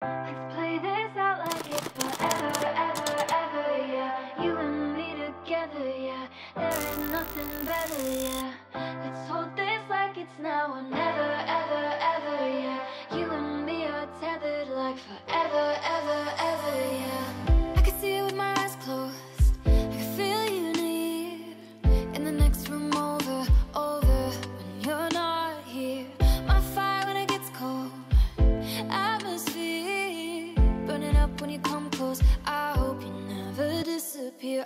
Let's play this out like it's forever, ever, ever, yeah. You and me together, yeah. There is nothing better, yeah. Let's hold this like it's now or never, ever, ever, yeah. You and me are tethered like forever, ever, ever, yeah. I can see it with my eyes closed. I can feel you near. In the next room over, when you're not here. My fire when it gets cold. Atmosphere burning up when you come close. I hope you never disappear.